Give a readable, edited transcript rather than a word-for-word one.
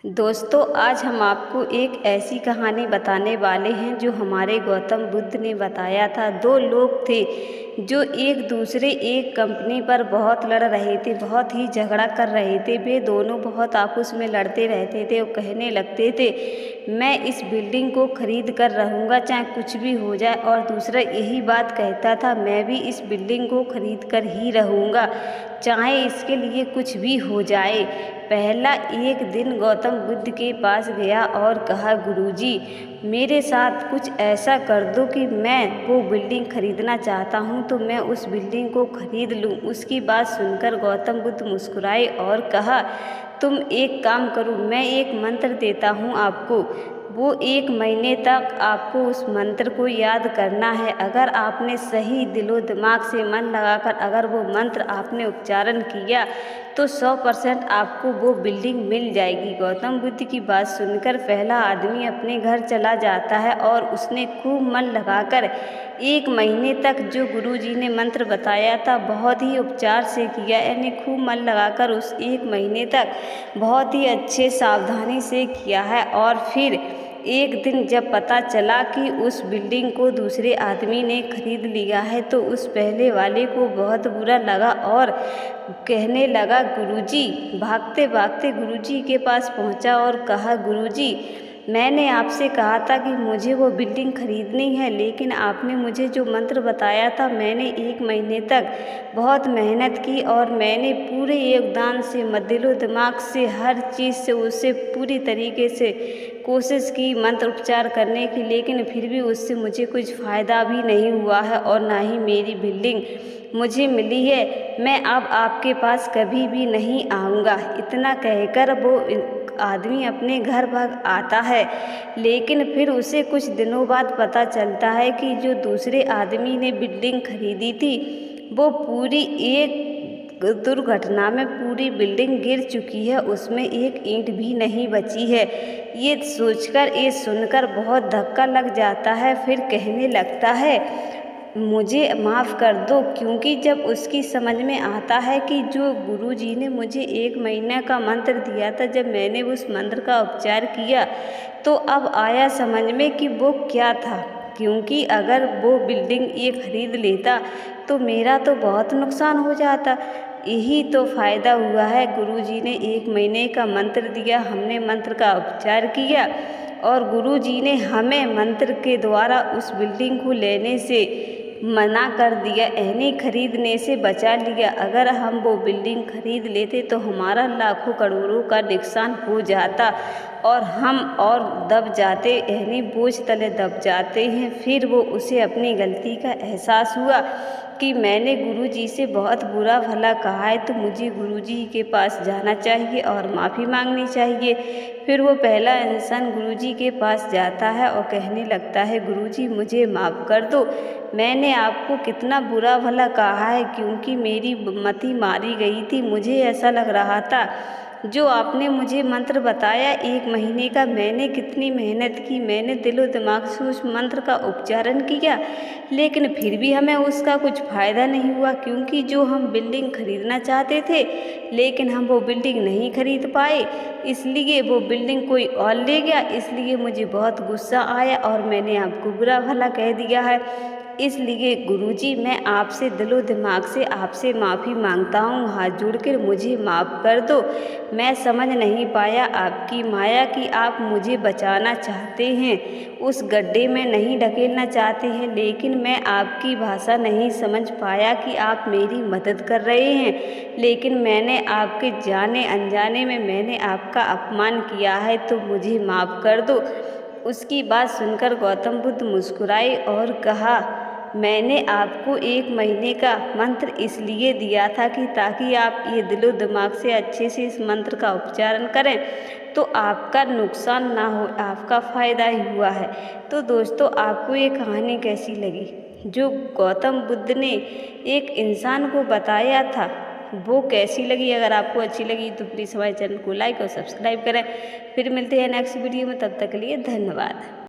दोस्तों, आज हम आपको एक ऐसी कहानी बताने वाले हैं जो हमारे गौतम बुद्ध ने बताया था। दो लोग थे जो एक कंपनी पर बहुत लड़ रहे थे, बहुत ही झगड़ा कर रहे थे। वे दोनों बहुत आपस में लड़ते रहते थे और कहने लगते थे, मैं इस बिल्डिंग को खरीद कर रहूँगा चाहे कुछ भी हो जाए। और दूसरा यही बात कहता था, मैं भी इस बिल्डिंग को खरीद कर ही रहूँगा चाहे इसके लिए कुछ भी हो जाए। पहला एक दिन गौतम बुद्ध के पास गया और कहा, गुरुजी, मेरे साथ कुछ ऐसा कर दो कि मैं वो बिल्डिंग खरीदना चाहता हूँ तो मैं उस बिल्डिंग को खरीद लूँ। उसकी बात सुनकर गौतम बुद्ध मुस्कुराए और कहा, तुम एक काम करो, मैं एक मंत्र देता हूँ आपको। वो 1 महीने तक आपको उस मंत्र को याद करना है। अगर आपने सही दिलो दिमाग से मन लगाकर अगर वो मंत्र आपने उच्चारण किया तो 100% आपको वो बिल्डिंग मिल जाएगी। गौतम बुद्ध की बात सुनकर पहला आदमी अपने घर चला जाता है और उसने खूब मन लगाकर 1 महीने तक जो गुरुजी ने मंत्र बताया था बहुत ही उपचार से किया। यानी खूब मन लगाकर उस 1 महीने तक बहुत ही अच्छे सावधानी से किया है। और फिर एक दिन जब पता चला कि उस बिल्डिंग को दूसरे आदमी ने खरीद लिया है तो उस पहले वाले को बहुत बुरा लगा और कहने लगा, गुरुजी, भागते भागते गुरुजी के पास पहुंचा और कहा, गुरुजी, मैंने आपसे कहा था कि मुझे वो बिल्डिंग खरीदनी है, लेकिन आपने मुझे जो मंत्र बताया था मैंने 1 महीने तक बहुत मेहनत की और मैंने पूरे योगदान से दिलो दिमाग से हर चीज़ से उससे पूरी तरीके से कोशिश की मंत्र उपचार करने की, लेकिन फिर भी उससे मुझे कुछ फ़ायदा भी नहीं हुआ है और ना ही मेरी बिल्डिंग मुझे मिली है। मैं अब आपके पास कभी भी नहीं आऊँगा। इतना कहकर वो आदमी अपने घर भाग आता है। लेकिन फिर उसे कुछ दिनों बाद पता चलता है कि जो दूसरे आदमी ने बिल्डिंग खरीदी थी वो पूरी एक दुर्घटना में पूरी बिल्डिंग गिर चुकी है, उसमें एक ईंट भी नहीं बची है। ये सुनकर बहुत धक्का लग जाता है। फिर कहने लगता है, मुझे माफ़ कर दो, क्योंकि जब उसकी समझ में आता है कि जो गुरुजी ने मुझे 1 महीने का मंत्र दिया था, जब मैंने उस मंत्र का उपचार किया तो अब आया समझ में कि वो क्या था। क्योंकि अगर वो बिल्डिंग ये खरीद लेता तो मेरा तो बहुत नुकसान हो जाता। यही तो फ़ायदा हुआ है, गुरुजी ने 1 महीने का मंत्र दिया, हमने मंत्र का उपचार किया और गुरुजी ने हमें मंत्र के द्वारा उस बिल्डिंग को लेने से मना कर दिया, यानी खरीदने से बचा लिया। अगर हम वो बिल्डिंग खरीद लेते तो हमारा लाखों करोड़ों का नुकसान हो जाता और हम और दब जाते, यानी बोझ तले दब जाते हैं। फिर वो उसे अपनी गलती का एहसास हुआ कि मैंने गुरुजी से बहुत बुरा भला कहा है तो मुझे गुरुजी के पास जाना चाहिए और माफ़ी मांगनी चाहिए। फिर वो पहला इंसान गुरुजी के पास जाता है और कहने लगता है, गुरुजी, मुझे माफ़ कर दो, मैंने आपको कितना बुरा भला कहा है, क्योंकि मेरी मति मारी गई थी। मुझे ऐसा लग रहा था जो आपने मुझे मंत्र बताया 1 महीने का, मैंने कितनी मेहनत की, मैंने दिलो दिमाग से उस मंत्र का उच्चारण किया, लेकिन फिर भी हमें उसका कुछ फ़ायदा नहीं हुआ। क्योंकि जो हम बिल्डिंग खरीदना चाहते थे लेकिन हम वो बिल्डिंग नहीं खरीद पाए, इसलिए वो बिल्डिंग कोई और ले गया। इसलिए मुझे बहुत गुस्सा आया और मैंने आपको बुरा भला कह दिया है। इसलिए गुरुजी, मैं आपसे दिलो दिमाग से आपसे माफ़ी मांगता हूँ, हाथ जोड़कर मुझे माफ़ कर दो। मैं समझ नहीं पाया आपकी माया कि आप मुझे बचाना चाहते हैं, उस गड्ढे में नहीं ढकेलना चाहते हैं, लेकिन मैं आपकी भाषा नहीं समझ पाया कि आप मेरी मदद कर रहे हैं। लेकिन मैंने आपके जाने अनजाने में मैंने आपका अपमान किया है, तो मुझे माफ़ कर दो। उसकी बात सुनकर गौतम बुद्ध मुस्कुराए और कहा, मैंने आपको 1 महीने का मंत्र इसलिए दिया था कि ताकि आप ये दिलो दिमाग से अच्छे से इस मंत्र का उच्चारण करें तो आपका नुकसान ना हो, आपका फ़ायदा ही हुआ है। तो दोस्तों, आपको ये कहानी कैसी लगी? जो गौतम बुद्ध ने एक इंसान को बताया था वो कैसी लगी? अगर आपको अच्छी लगी तो प्लीज़ हमारे चैनल को लाइक और सब्सक्राइब करें। फिर मिलते हैं नेक्स्ट वीडियो में, तब तक के लिए धन्यवाद।